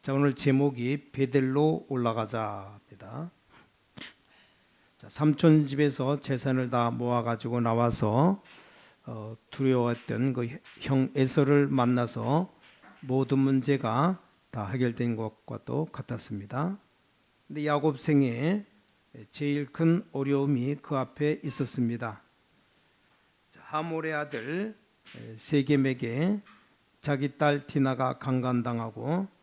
자, 오늘 제목이 베델로 올라가자입니다. 자, 삼촌 집에서 재산을 다 모아가지고 나와서 두려워했던 그 형 에서를 만나서 모든 문제가 다 해결된 것과도 같았습니다. 근데 야곱 생에 제일 큰 어려움이 그 앞에 있었습니다. 자, 하몰의 아들 세겜에게 자기 딸 디나가 강간당하고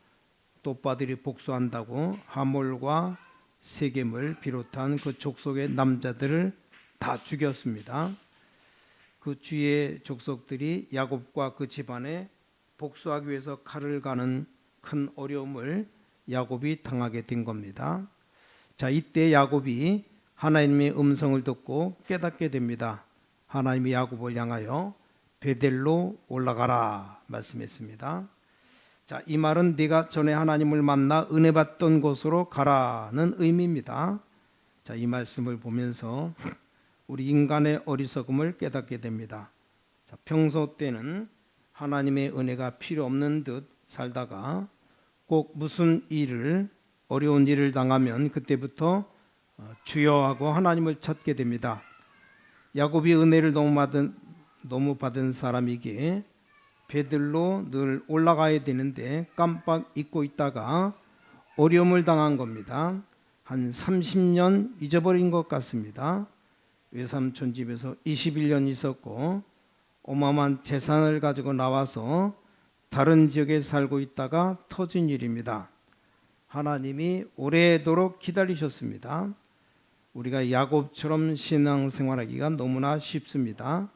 또 오빠들이 복수한다고 하몰과 세겜을 비롯한 그 족속의 남자들을 다 죽였습니다. 그 주위의 족속들이 야곱과 그 집안에 복수하기 위해서 칼을 가는 큰 어려움을 야곱이 당하게 된 겁니다. 자, 이때 야곱이 하나님의 음성을 듣고 깨닫게 됩니다. 하나님이 야곱을 향하여 베델로 올라가라 말씀했습니다. 자, 이 말은 네가 전에 하나님을 만나 은혜 받던 곳으로 가라는 의미입니다. 자, 이 말씀을 보면서 우리 인간의 어리석음을 깨닫게 됩니다. 자, 평소 때는 하나님의 은혜가 필요 없는 듯 살다가 꼭 무슨 어려운 일을 당하면 그때부터 주여 하고 하나님을 찾게 됩니다. 야곱이 은혜를 너무 받은 사람이기에 베들로 늘 올라가야 되는데 깜빡 잊고 있다가 어려움을 당한 겁니다. 한 30년 잊어버린 것 같습니다. 외삼촌 집에서 21년 있었고 어마어마한 재산을 가지고 나와서 다른 지역에 살고 있다가 터진 일입니다. 하나님이 오래도록 기다리셨습니다. 우리가 야곱처럼 신앙생활하기가 너무나 쉽습니다.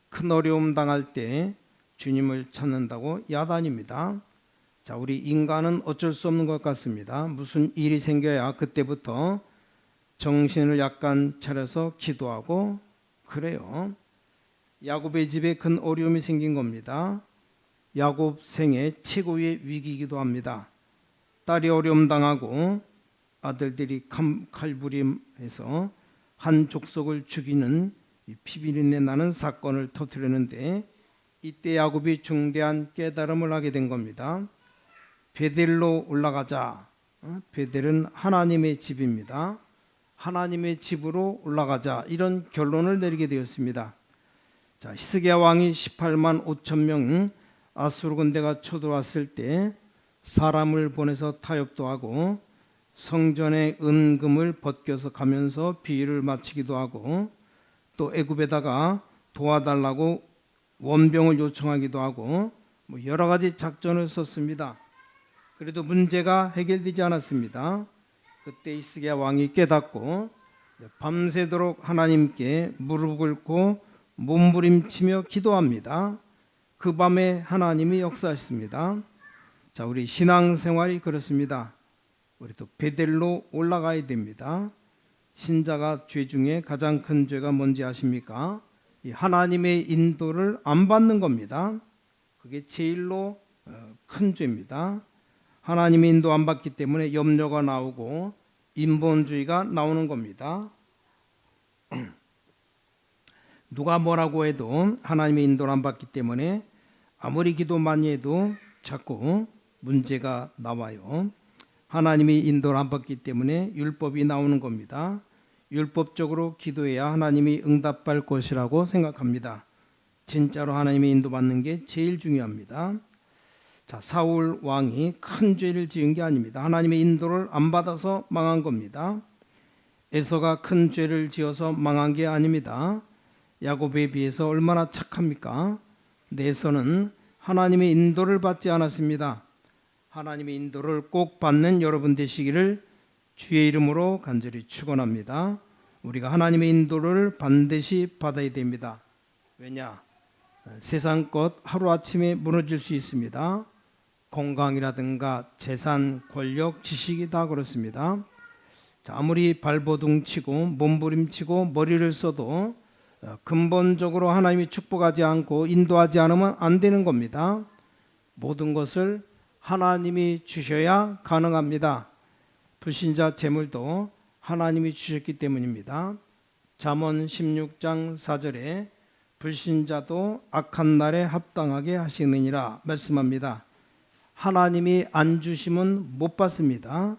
큰 어려움 당할 때 주님을 찾는다고 야단입니다. 자, 우리 인간은 어쩔 수 없는 것 같습니다. 무슨 일이 생겨야 그때부터 정신을 약간 차려서 기도하고 그래요. 야곱의 집에 큰 어려움이 생긴 겁니다. 야곱 생애 최고의 위기이기도 합니다. 딸이 어려움 당하고 아들들이 칼부림해서 한 족속을 죽이는 피비린내 나는 사건을 터뜨리는데 이때 야곱이 중대한 깨달음을 하게 된 겁니다. 베델로 올라가자. 베델은 하나님의 집입니다. 하나님의 집으로 올라가자. 이런 결론을 내리게 되었습니다. 자, 히스기야 왕이 18만 5천 명 아수르 군대가 쳐들어왔을 때 사람을 보내서 타협도 하고 성전의 은금을 벗겨서 가면서 비유를 마치기도 하고 또 애굽에다가 도와달라고 원병을 요청하기도 하고 여러 가지 작전을 썼습니다. 그래도 문제가 해결되지 않았습니다. 그때 히스기야 왕이 깨닫고 밤새도록 하나님께 무릎 꿇고 몸부림치며 기도합니다. 그 밤에 하나님이 역사하셨습니다. 자, 우리 신앙생활이 그렇습니다. 우리도 베델로 올라가야 됩니다. 신자가 죄 중에 가장 큰 죄가 뭔지 아십니까? 하나님의 인도를 안 받는 겁니다. 그게 제일로 큰 죄입니다. 하나님의 인도 안 받기 때문에 염려가 나오고 인본주의가 나오는 겁니다. 누가 뭐라고 해도 하나님의 인도를 안 받기 때문에 아무리 기도 많이 해도 자꾸 문제가 나와요. 하나님의 인도를 안 받기 때문에 율법이 나오는 겁니다. 율법적으로 기도해야 하나님이 응답할 것이라고 생각합니다. 진짜로 하나님의 인도받는 게 제일 중요합니다. 자, 사울 왕이 큰 죄를 지은 게 아닙니다. 하나님의 인도를 안 받아서 망한 겁니다. 에서가 큰 죄를 지어서 망한 게 아닙니다. 야곱에 비해서 얼마나 착합니까? 에서는 하나님의 인도를 받지 않았습니다. 하나님의 인도를 꼭 받는 여러분 되시기를 주의 이름으로 간절히 축원합니다. 우리가 하나님의 인도를 반드시 받아야 됩니다. 왜냐? 세상 것 하루아침에 무너질 수 있습니다. 건강이라든가 재산, 권력, 지식이 다 그렇습니다. 자, 아무리 발버둥치고 몸부림치고 머리를 써도 근본적으로 하나님이 축복하지 않고 인도하지 않으면 안 되는 겁니다. 모든 것을 하나님이 주셔야 가능합니다. 불신자 재물도 하나님이 주셨기 때문입니다. 잠언 16장 4절에 불신자도 악한 날에 합당하게 하시느니라 말씀합니다. 하나님이 안 주시면 못 받습니다.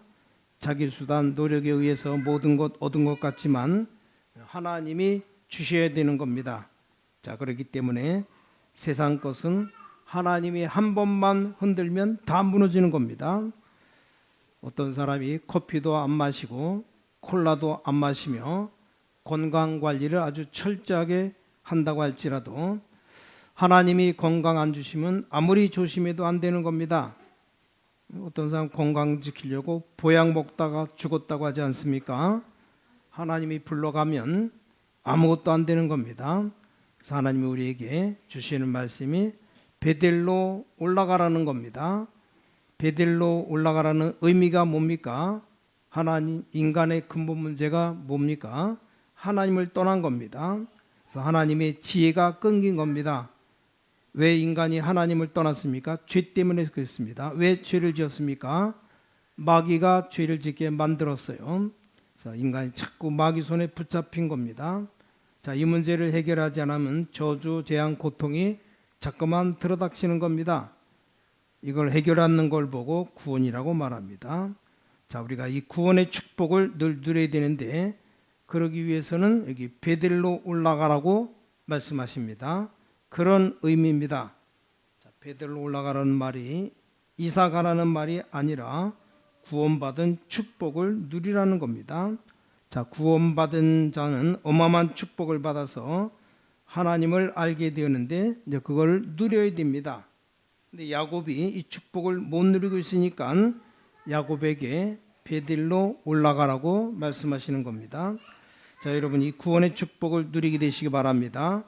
자기 수단 노력에 의해서 모든 것 얻은 것 같지만 하나님이 주셔야 되는 겁니다. 자, 그렇기 때문에 세상 것은 하나님이 한 번만 흔들면 다 무너지는 겁니다. 어떤 사람이 커피도 안 마시고 콜라도 안 마시며 건강 관리를 아주 철저하게 한다고 할지라도 하나님이 건강 안 주시면 아무리 조심해도 안 되는 겁니다. 어떤 사람 건강 지키려고 보약 먹다가 죽었다고 하지 않습니까? 하나님이 불러가면 아무것도 안 되는 겁니다. 그래서 하나님이 우리에게 주시는 말씀이 베델로 올라가라는 겁니다. 베델로 올라가라는 의미가 뭡니까? 하나님, 인간의 근본 문제가 뭡니까? 하나님을 떠난 겁니다. 그래서 하나님의 지혜가 끊긴 겁니다. 왜 인간이 하나님을 떠났습니까? 죄 때문에 그렇습니다. 왜 죄를 지었습니까? 마귀가 죄를 짓게 만들었어요. 그래서 인간이 자꾸 마귀 손에 붙잡힌 겁니다. 자, 이 문제를 해결하지 않으면 저주, 재앙, 고통이 자꾸만 들어닥치는 겁니다. 이걸 해결하는 걸 보고 구원이라고 말합니다. 자, 우리가 이 구원의 축복을 늘 누려야 되는데 그러기 위해서는 여기 베델로 올라가라고 말씀하십니다. 그런 의미입니다. 자, 베델로 올라가라는 말이 이사 가라는 말이 아니라 구원받은 축복을 누리라는 겁니다. 자, 구원받은 자는 어마어마한 축복을 받아서 하나님을 알게 되었는데 이제 그걸 누려야 됩니다. 근데 야곱이 이 축복을 못 누리고 있으니까 야곱에게 베델로 올라가라고 말씀하시는 겁니다. 자, 여러분 이 구원의 축복을 누리게 되시기 바랍니다.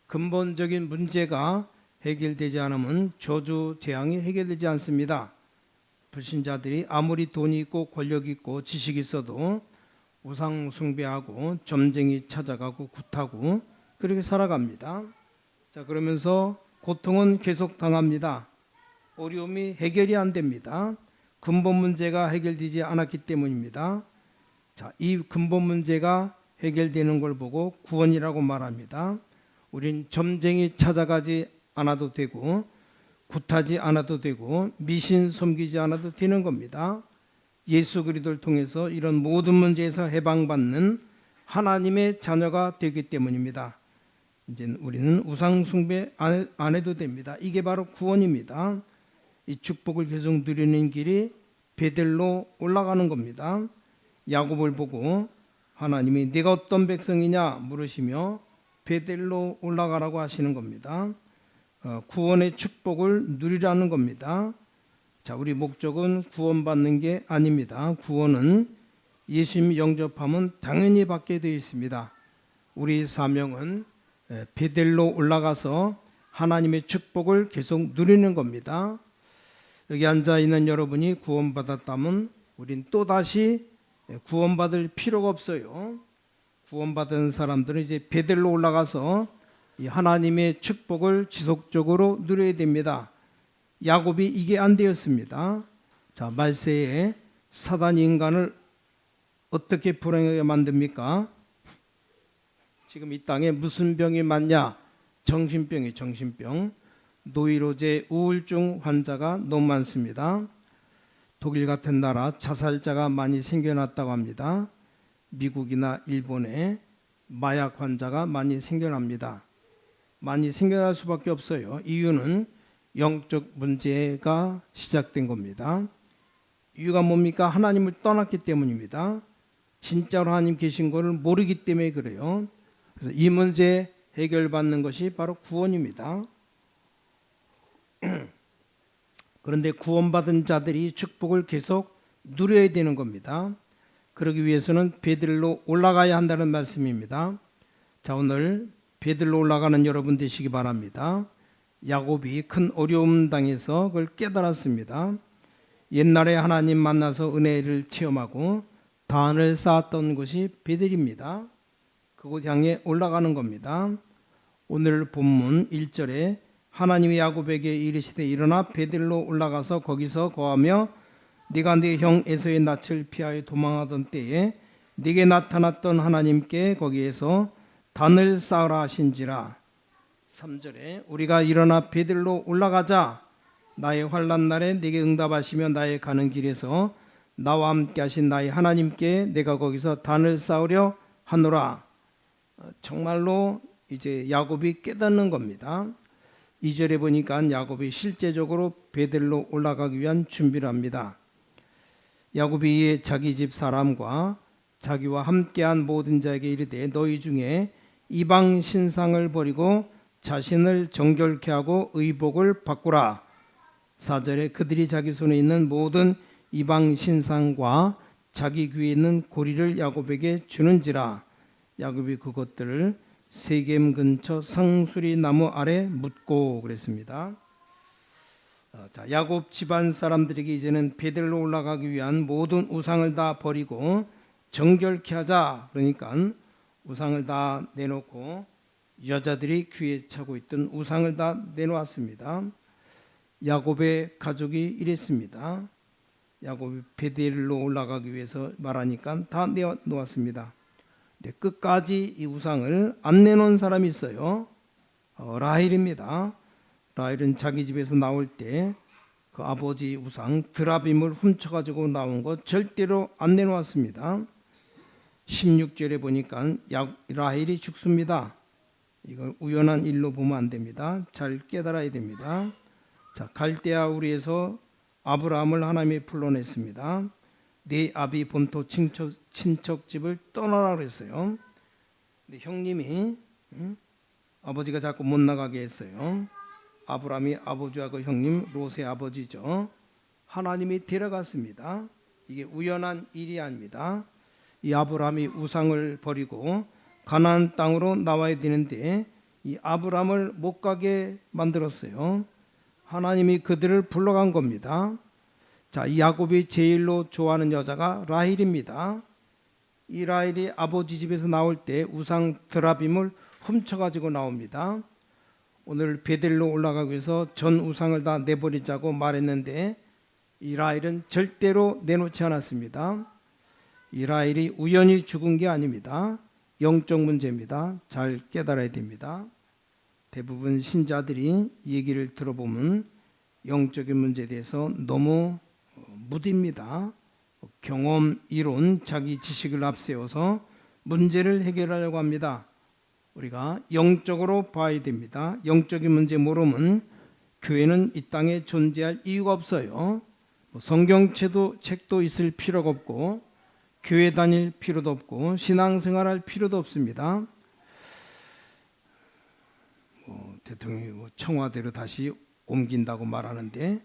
근본적인 문제가 해결되지 않으면 저주 재앙이 해결되지 않습니다. 불신자들이 아무리 돈이 있고 권력이 있고 지식이 있어도 우상 숭배하고 점쟁이 찾아가고 굿하고 그렇게 살아갑니다. 자, 그러면서 고통은 계속 당합니다. 어려움이 해결이 안 됩니다. 근본 문제가 해결되지 않았기 때문입니다. 자, 이 근본 문제가 해결되는 걸 보고 구원이라고 말합니다. 우린 점쟁이 찾아가지 않아도 되고 굿하지 않아도 되고 미신 섬기지 않아도 되는 겁니다. 예수 그리스도를 통해서 이런 모든 문제에서 해방받는 하나님의 자녀가 되기 때문입니다. 이제 우리는 우상 숭배 안 해도 됩니다. 이게 바로 구원입니다. 이 축복을 계속 누리는 길이 베델로 올라가는 겁니다. 야곱을 보고 하나님이 네가 어떤 백성이냐 물으시며 베델로 올라가라고 하시는 겁니다. 구원의 축복을 누리라는 겁니다. 자, 우리 목적은 구원받는 게 아닙니다. 구원은 예수님 영접하면 당연히 받게 되어 있습니다. 우리 사명은 베델로 올라가서 하나님의 축복을 계속 누리는 겁니다. 여기 앉아 있는 여러분이 구원받았다면 우린 또다시 구원받을 필요가 없어요. 구원받은 사람들은 이제 베델로 올라가서 이 하나님의 축복을 지속적으로 누려야 됩니다. 야곱이 이게 안 되었습니다. 자, 말세에 사단이 인간을 어떻게 불행하게 만듭니까? 지금 이 땅에 무슨 병이 많냐? 정신병이 정신병. 노이로제 우울증 환자가 너무 많습니다. 독일 같은 나라 자살자가 많이 생겨났다고 합니다. 미국이나 일본에 마약 환자가 많이 생겨납니다. 많이 생겨날 수밖에 없어요. 이유는 영적 문제가 시작된 겁니다. 이유가 뭡니까? 하나님을 떠났기 때문입니다. 진짜로 하나님 계신 것을 모르기 때문에 그래요. 그래서 이 문제 해결받는 것이 바로 구원입니다. 그런데 구원받은 자들이 축복을 계속 누려야 되는 겁니다. 그러기 위해서는 베델로 올라가야 한다는 말씀입니다. 자, 오늘 베델로 올라가는 여러분 되시기 바랍니다. 야곱이 큰 어려움 당해서 그걸 깨달았습니다. 옛날에 하나님 만나서 은혜를 체험하고 단을 쌓았던 곳이 베델입니다. 그곳 향해 올라가는 겁니다. 오늘 본문 1절에 하나님이 야곱에게 이르시되 일어나 베델로 올라가서 거기서 거하며 네가 네 형 에서의 낯을 피하여 도망하던 때에 네게 나타났던 하나님께 거기에서 단을 쌓으라 하신지라. 3절에 우리가 일어나 베델로 올라가자 나의 환난 날에 내게 응답하시며 나의 가는 길에서 나와 함께 하신 나의 하나님께 내가 거기서 단을 쌓으려 하노라. 정말로 이제 야곱이 깨닫는 겁니다. 2절에 보니까 야곱이 실제적으로 베델로 올라가기 위한 준비를 합니다. 야곱이 이에 자기 집 사람과 자기와 함께한 모든 자에게 이르되 너희 중에 이방 신상을 버리고 자신을 정결케 하고 의복을 바꾸라. 4절에 그들이 자기 손에 있는 모든 이방 신상과 자기 귀에 있는 고리를 야곱에게 주는지라. 야곱이 그것들을 세겜 근처 상수리 나무 아래 묻고 그랬습니다. 자, 야곱 집안 사람들에게 이제는 베델로 올라가기 위한 모든 우상을 다 버리고 정결케 하자. 그러니까 우상을 다 내놓고 여자들이 귀에 차고 있던 우상을 다 내놓았습니다. 야곱의 가족이 이랬습니다. 야곱이 베델로 올라가기 위해서 말하니까 다 내놓았습니다. 끝까지 이 우상을 안 내놓은 사람이 있어요. 라헬입니다. 라헬은 자기 집에서 나올 때 그 아버지 우상 드라빔을 훔쳐가지고 나온 거 절대로 안 내놓았습니다. 16절에 보니까 라헬이 죽습니다. 이걸 우연한 일로 보면 안 됩니다. 잘 깨달아야 됩니다. 자, 갈대아 우리에서 아브라함을 하나님이 불러냈습니다. 네 아비 본토 친척집을 떠나라 그랬어요. 근데 형님이 아버지가 자꾸 못 나가게 했어요. 아브라함이 아버지와 그 형님 롯의 아버지죠. 하나님이 데려갔습니다. 이게 우연한 일이 아닙니다. 이 아브라함이 우상을 버리고 가나안 땅으로 나와야 되는데 이 아브라함을 못 가게 만들었어요. 하나님이 그들을 불러간 겁니다. 자, 이 야곱이 제일로 좋아하는 여자가 라헬입니다. 이 라헬이 아버지 집에서 나올 때 우상 드라빔을 훔쳐가지고 나옵니다. 오늘 베델로 올라가기 위해서 전 우상을 다 내버리자고 말했는데 이 라헬은 절대로 내놓지 않았습니다. 이 라헬이 우연히 죽은 게 아닙니다. 영적 문제입니다. 잘 깨달아야 됩니다. 대부분 신자들이 얘기를 들어보면 영적인 문제에 대해서 너무 무딥니다. 경험, 이론, 자기 지식을 앞세워서 문제를 해결하려고 합니다. 우리가 영적으로 봐야 됩니다. 영적인 문제 모르면 교회는 이 땅에 존재할 이유가 없어요. 성경책도 있을 필요가 없고 교회 다닐 필요도 없고 신앙생활할 필요도 없습니다. 대통령이 청와대로 다시 옮긴다고 말하는데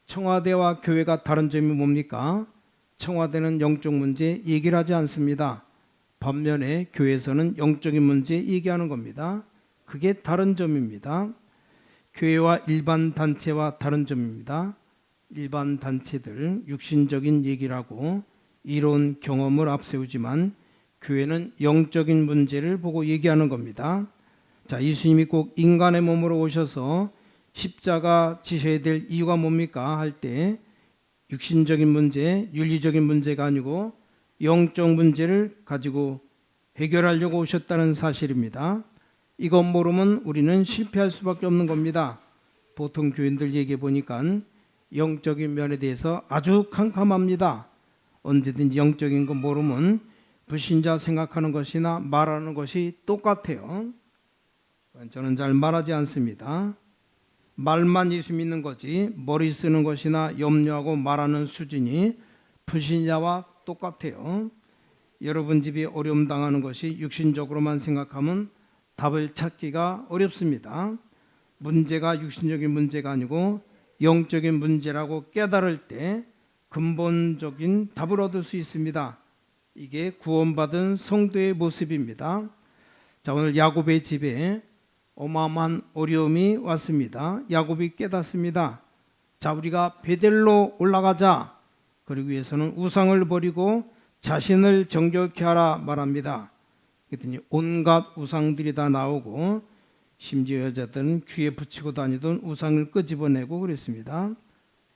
청와대와 교회가 다른 점이 뭡니까? 청와대는 영적 문제 얘기를 하지 않습니다. 반면에 교회에서는 영적인 문제 얘기하는 겁니다. 그게 다른 점입니다. 교회와 일반 단체와 다른 점입니다. 일반 단체들 육신적인 얘기를 하고 이론 경험을 앞세우지만 교회는 영적인 문제를 보고 얘기하는 겁니다. 자, 예수님이 꼭 인간의 몸으로 오셔서 십자가 지셔야 될 이유가 뭡니까? 할 때 육신적인 문제, 윤리적인 문제가 아니고 영적 문제를 가지고 해결하려고 오셨다는 사실입니다. 이것 모르면 우리는 실패할 수밖에 없는 겁니다. 보통 교인들 얘기해 보니까 영적인 면에 대해서 아주 캄캄합니다. 언제든지 영적인 거 모르면 불신자 생각하는 것이나 말하는 것이 똑같아요. 저는 잘 말하지 않습니다. 말만 예수 믿는 거지 머리 쓰는 것이나 염려하고 말하는 수준이 불신자와 똑같아요. 여러분 집이 어려움 당하는 것이 육신적으로만 생각하면 답을 찾기가 어렵습니다. 문제가 육신적인 문제가 아니고 영적인 문제라고 깨달을 때 근본적인 답을 얻을 수 있습니다. 이게 구원받은 성도의 모습입니다. 자, 오늘 야곱의 집에 어마어마한 어려움이 왔습니다. 야곱이 깨닫습니다. 자, 우리가 베델로 올라가자. 그러기 위해서는 우상을 버리고 자신을 정결케 하라 말합니다. 그랬더니 온갖 우상들이 다 나오고 심지어 여자들은 귀에 붙이고 다니던 우상을 끄집어내고 그랬습니다.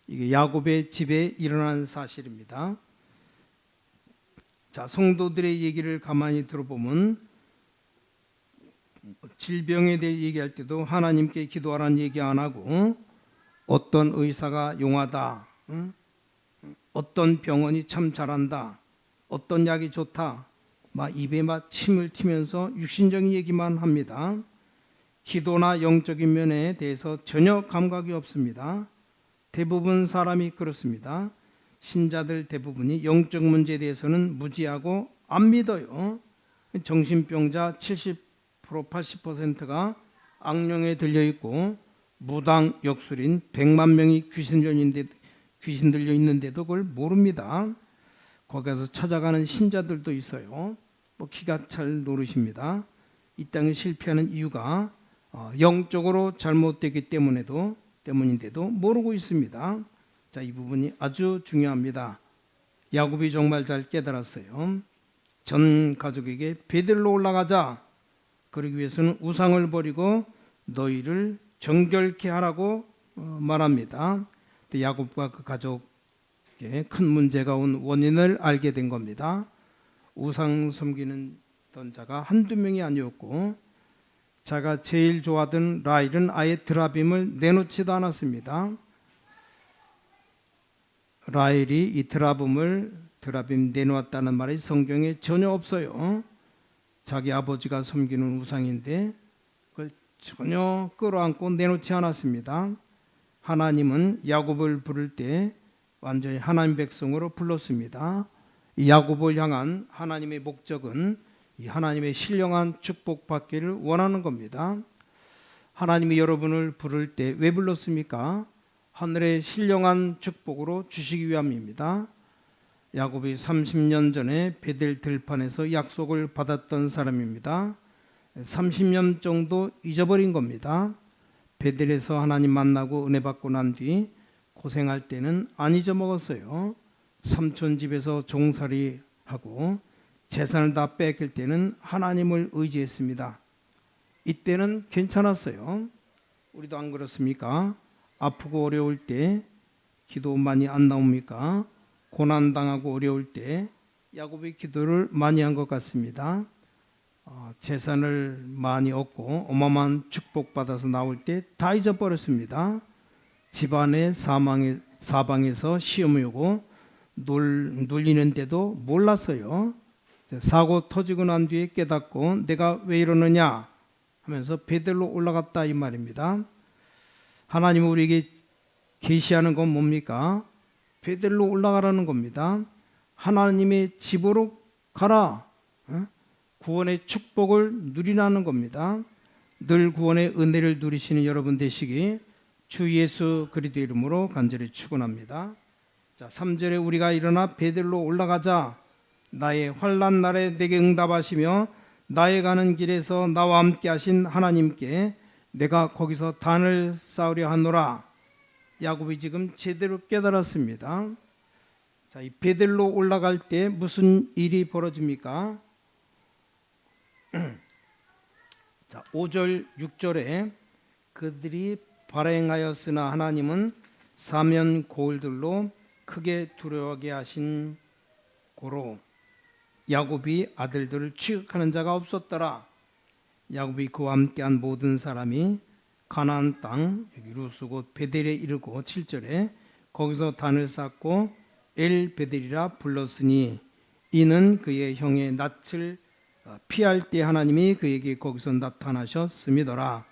이게 야곱의 집에 일어난 사실입니다. 자, 성도들의 얘기를 가만히 들어보면 질병에 대해 얘기할 때도 하나님께 기도하라는 얘기 안 하고 어떤 의사가 용하다, 응? 어떤 병원이 참 잘한다, 어떤 약이 좋다, 막 입에 막 침을 튀면서 육신적인 얘기만 합니다. 기도나 영적인 면에 대해서 전혀 감각이 없습니다. 대부분 사람이 그렇습니다. 신자들 대부분이 영적 문제에 대해서는 무지하고 안 믿어요. 정신병자 70% 80%가 악령에 들려 있고 무당 역술인 100만 명이 귀신 들려 있는데도 그걸 모릅니다. 거기 가서 찾아가는 신자들도 있어요. 뭐 기가 찰 노릇입니다. 이 땅에 실패하는 이유가 영적으로 잘못되기 때문인데도 모르고 있습니다. 자, 이 부분이 아주 중요합니다. 야곱이 정말 잘 깨달았어요. 전 가족에게 베들로 올라가자. 그러기 위해서는 우상을 버리고 너희를 정결케 하라고 말합니다. 야곱과 그 가족에 큰 문제가 온 원인을 알게 된 겁니다. 우상 섬기는 자가 한두 명이 아니었고 자가 제일 좋아하던 라헬은 아예 드라빔을 내놓지도 않았습니다. 라헬이 이 드라빔 내놓았다는 말이 성경에 전혀 없어요. 자기 아버지가 섬기는 우상인데 그걸 전혀 끌어안고 내놓지 않았습니다. 하나님은 야곱을 부를 때 완전히 하나님 백성으로 불렀습니다. 이 야곱을 향한 하나님의 목적은 이 하나님의 신령한 축복 받기를 원하는 겁니다. 하나님이 여러분을 부를 때 왜 불렀습니까? 하늘의 신령한 축복으로 주시기 위함입니다. 야곱이 30년 전에 베델 들판에서 약속을 받았던 사람입니다. 30년 정도 잊어버린 겁니다. 베델에서 하나님 만나고 은혜 받고 난 뒤 고생할 때는 안 잊어먹었어요. 삼촌 집에서 종살이 하고 재산을 다 뺏길 때는 하나님을 의지했습니다. 이때는 괜찮았어요. 우리도 안 그렇습니까? 아프고 어려울 때 기도 많이 안 나옵니까? 고난당하고 어려울 때 야곱이 기도를 많이 한 것 같습니다. 재산을 많이 얻고 어마어마한 축복받아서 나올 때 다 잊어버렸습니다. 집안의 사방에서 시험이 오고 눌리는데도 몰랐어요. 사고 터지고 난 뒤에 깨닫고 내가 왜 이러느냐 하면서 베델로 올라갔다 이 말입니다. 하나님이 우리에게 계시하는 건 뭡니까? 베델로 올라가라는 겁니다. 하나님의 집으로 가라. 구원의 축복을 누리라는 겁니다. 늘 구원의 은혜를 누리시는 여러분 되시기 주 예수 그리스도 이름으로 간절히 축원합니다. 자, 3절에 우리가 일어나 베델로 올라가자. 나의 환난 날에 내게 응답하시며 나의 가는 길에서 나와 함께 하신 하나님께 내가 거기서 단을 쌓으려 하노라. 야곱이 지금 제대로 깨달았습니다. 자, 이 베델로 올라갈 때 무슨 일이 벌어집니까? 자, 5절 6절에 그들이 발행하였으나 하나님은 사면 고울들로 크게 두려워하게 하신 고로 야곱이 아들들을 취급하는 자가 없었더라. 야곱이 그와 함께한 모든 사람이 가나안 땅 여기 루스 곧 베델에 이르고 7절에 거기서 단을 쌓고 엘 베델이라 불렀으니 이는 그의 형의 낯을 피할 때 하나님이 그에게 거기서 나타나셨음이더라.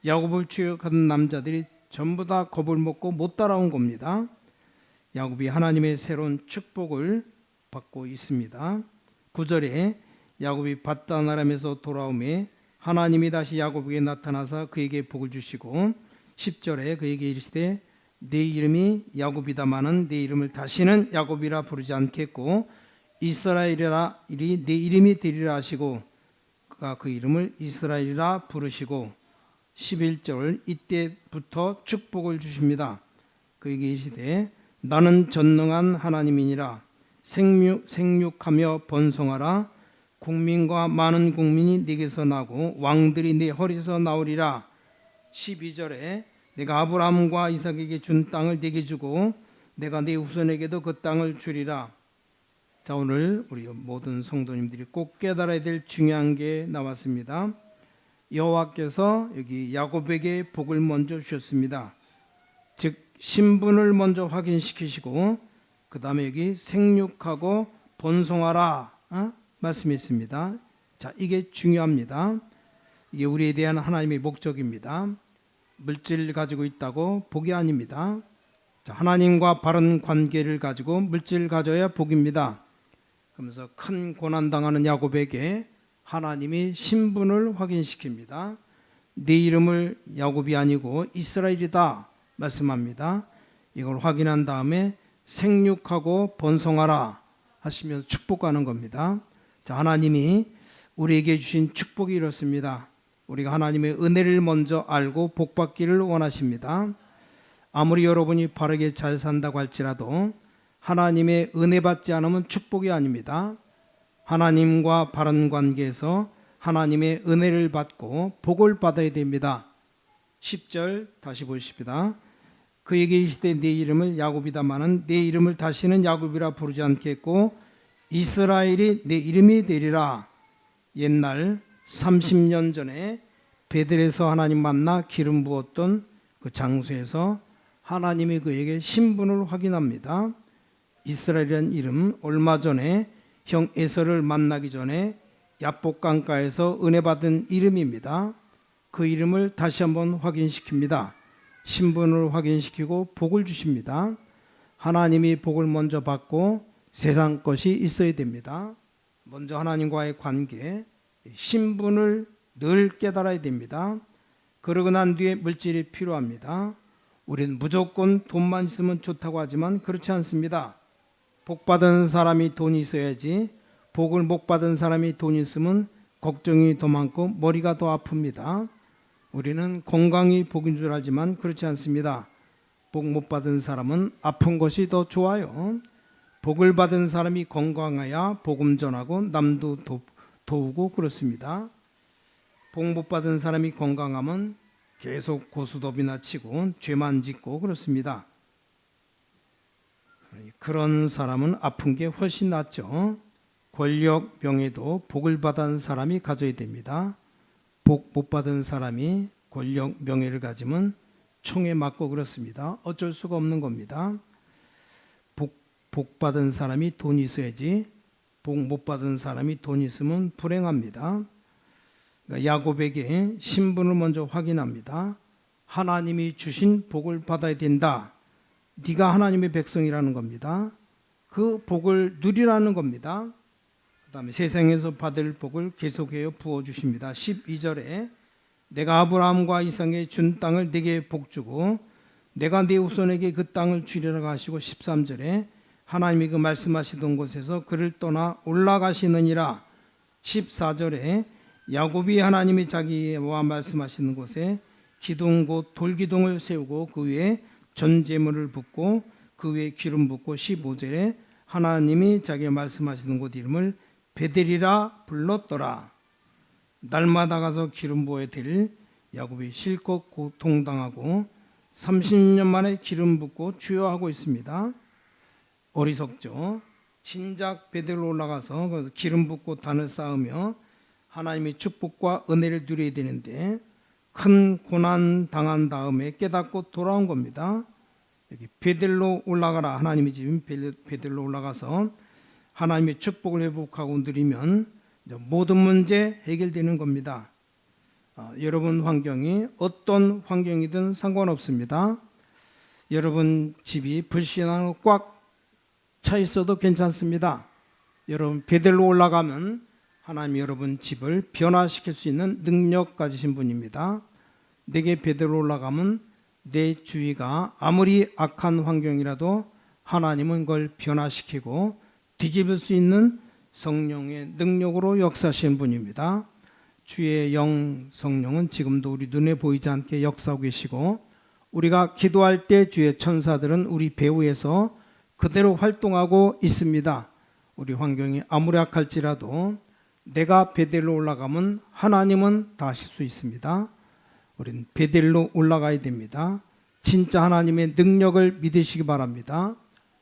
야곱을 취급하던 남자들이 전부 다 겁을 먹고 못 따라온 겁니다. 야곱이 하나님의 새로운 축복을 받고 있습니다. 9절에 야곱이 밧단 아람에서 돌아오매 하나님이 다시 야곱에게 나타나사 그에게 복을 주시고 10절에 그에게 이르시되 내 이름이 야곱이다마는 내 이름을 다시는 야곱이라 부르지 않겠고 이스라엘이라 내 이름이 되리라 하시고 그가 그 이름을 이스라엘이라 부르시고 11절 이때부터 축복을 주십니다. 그에게 이르시되 나는 전능한 하나님이니라. 생육하며 번성하라. 국민과 많은 국민이 네게서 나고 왕들이 네 허리에서 나오리라. 12절에 내가 아브라함과 이삭에게 준 땅을 네게 주고 내가 네 후손에게도 그 땅을 주리라. 자, 오늘 우리 모든 성도님들이 꼭 깨달아야 될 중요한 게 나왔습니다. 여호와께서 여기 야곱에게 복을 먼저 주셨습니다. 즉 신분을 먼저 확인시키시고 그 다음에 여기 생육하고 번성하라 말씀이 있습니다. 자, 이게 중요합니다. 이게 우리에 대한 하나님의 목적입니다. 물질을 가지고 있다고 복이 아닙니다. 자, 하나님과 바른 관계를 가지고 물질을 가져야 복입니다. 그러면서 큰 고난당하는 야곱에게 하나님이 신분을 확인시킵니다. 네 이름을 야곱이 아니고 이스라엘이다 말씀합니다. 이걸 확인한 다음에 생육하고 번성하라 하시면서 축복하는 겁니다. 자, 하나님이 우리에게 주신 축복이 이렇습니다. 우리가 하나님의 은혜를 먼저 알고 복받기를 원하십니다. 아무리 여러분이 바르게 잘 산다고 할지라도 하나님의 은혜 받지 않으면 축복이 아닙니다. 하나님과 바른 관계에서 하나님의 은혜를 받고 복을 받아야 됩니다. 10절 다시 보십시다. 그에게 이르시되 내 이름을 야곱이다마는 내 이름을 다시는 야곱이라 부르지 않겠고 이스라엘이 내 이름이 되리라. 옛날 30년 전에 베들에서 하나님 만나 기름 부었던 그 장소에서 하나님이 그에게 신분을 확인합니다. 이스라엘이라는 이름, 얼마 전에 형 에서를 만나기 전에 야복 강가에서 은혜 받은 이름입니다. 그 이름을 다시 한번 확인시킵니다. 신분을 확인시키고 복을 주십니다. 하나님이 복을 먼저 받고 세상 것이 있어야 됩니다. 먼저 하나님과의 관계, 신분을 늘 깨달아야 됩니다. 그러고 난 뒤에 물질이 필요합니다. 우리는 무조건 돈만 있으면 좋다고 하지만 그렇지 않습니다. 복 받은 사람이 돈이 있어야지, 복을 못 받은 사람이 돈이 있으면 걱정이 더 많고 머리가 더 아픕니다. 우리는 건강이 복인 줄 알지만 그렇지 않습니다. 복 못 받은 사람은 아픈 것이 더 좋아요. 복을 받은 사람이 건강해야 복음 전하고 남도 도우고 그렇습니다. 복 못 받은 사람이 건강하면 계속 고스톱이나 치고 죄만 짓고 그렇습니다. 그런 사람은 아픈 게 훨씬 낫죠. 권력, 명예도 복을 받은 사람이 가져야 됩니다. 복 못 받은 사람이 권력, 명예를 가지면 총에 맞고 그렇습니다. 어쩔 수가 없는 겁니다. 복 받은 사람이 돈이 있어야지, 복 못 받은 사람이 돈이 있으면 불행합니다. 그러니까 야곱에게 신분을 먼저 확인합니다. 하나님이 주신 복을 받아야 된다. 네가 하나님의 백성이라는 겁니다. 그 복을 누리라는 겁니다. 그 다음에 세상에서 받을 복을 계속해서 부어주십니다. 12절에 내가 아브라함과 이삭에게 준 땅을 네게 복주고 내가 네 후손에게 그 땅을 주리라고 하시고 13절에 하나님이 그 말씀하시던 곳에서 그를 떠나 올라가시느니라. 14절에 야곱이 하나님이 자기와 말씀하시는 곳에 기둥 곧 돌기둥을 세우고 그 위에 전제물을 붓고 그 위에 기름 붓고 15절에 하나님이 자기가 말씀하시는 곳 이름을 베델이라 불렀더라. 날마다 가서 기름 부어야 될 야곱이 실컷 고통당하고 30년 만에 기름 붓고 주여하고 있습니다. 어리석죠. 진작 베델로 올라가서 기름 붓고 단을 쌓으며 하나님의 축복과 은혜를 누려야 되는데 큰 고난 당한 다음에 깨닫고 돌아온 겁니다. 여기 베델로 올라가라. 하나님이 지금 베델로 올라가서 하나님의 축복을 회복하고 누리면 모든 문제 해결되는 겁니다. 여러분 환경이 어떤 환경이든 상관없습니다. 여러분 집이 불신앙으로 꽉 차 있어도 괜찮습니다. 여러분 베델로 올라가면 하나님이 여러분 집을 변화시킬 수 있는 능력 가지신 분입니다. 내게 베델로 올라가면 내 주위가 아무리 악한 환경이라도 하나님은 그걸 변화시키고 뒤집을 수 있는 성령의 능력으로 역사하시는 분입니다. 주의 영 성령은 지금도 우리 눈에 보이지 않게 역사하고 계시고 우리가 기도할 때 주의 천사들은 우리 배후에서 그대로 활동하고 있습니다. 우리 환경이 아무리 악할지라도 내가 베델로 올라가면 하나님은 다 하실 수 있습니다. 우리는 베델로 올라가야 됩니다. 진짜 하나님의 능력을 믿으시기 바랍니다.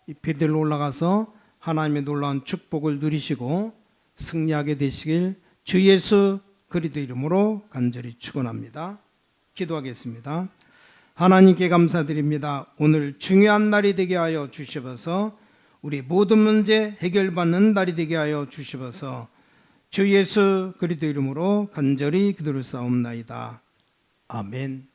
이 베델로 올라가서 하나님의 놀라운 축복을 누리시고 승리하게 되시길 주 예수 그리스도 이름으로 간절히 축원합니다. 기도하겠습니다. 하나님께 감사드립니다. 오늘 중요한 날이 되게 하여 주시어서 우리 모든 문제 해결받는 날이 되게 하여 주시어서 주 예수 그리스도 이름으로 간절히 기도를 싸움나이다. 아멘.